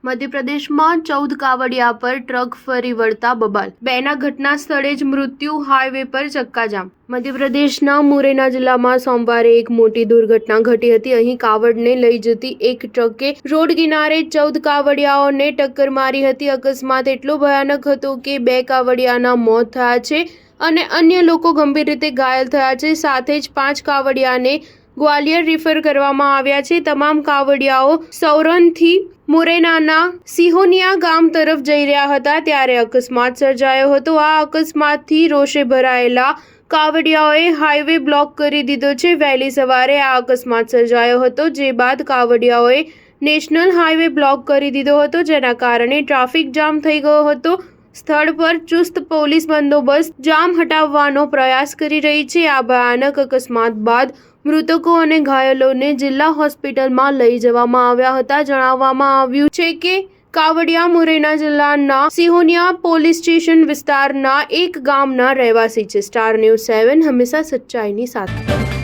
મધ્યપ્રદેશમાં 14 કાવડિયા પર ટ્રક ફરી વળતા બબાલ, બેના ઘટના સ્થળે જ મૃત્યુ, હાઈવે પર ચક્કાજામ। મધ્યપ્રદેશના મુરૈના જિલ્લામાં સોમવારે એક મોટી દુર્ઘટના ઘટી હતી। અહીં કાવડને લઈ જતી એક ટ્રકે રોડ કિનારે 14 કાવડિયાઓને ટક્કર મારી હતી। અકસ્માત એટલો ભયાનક હતો કે 2 કાવડિયાના મોત થયા છે અને અન્ય લોકો ગંભીર રીતે ઘાયલ થયા છે। સાથે જ 5 કાવડિયાને ગ્વાલિયર રિફર કરવામાં આવ્યા છે। તમામ કાવડિયાઓ સૌરનથી મુરૈનાના સિહોનિયા ગામ તરફ જઈ રહ્યા હતા ત્યારે અકસ્માત સર્જાયો હતો। આ અકસ્માતથી રોષે ભરાયેલા કાવડિયાઓએ હાઈવે બ્લોક કરી દીધો છે। વહેલી સવારે આ અકસ્માત સર્જાયો હતો, જે બાદ કાવડિયાઓએ નેશનલ હાઈવે બ્લોક કરી દીધો હતો, જેના કારણે ટ્રાફિક જામ થઈ ગયો હતો। સ્થળ પર ચુસ્ત પોલીસ બંદોબસ્ત જામ હટાવવાનો પ્રયાસ કરી રહી છે। આ ભયાનક અકસ્માત બાદ મૃતકો અને ઘાયલોને જિલ્લા હોસ્પિટલમાં લઈ જવામાં આવ્યા હતા। જણાવવામાં આવ્યું છે કે કાવડિયા મુરૈના જિલ્લાના સિહોનિયા પોલીસ સ્ટેશન વિસ્તારના એક ગામના રહેવાસી છે। સ્ટાર ન્યૂઝ 7 હંમેશા સચ્ચાઈની સાથે।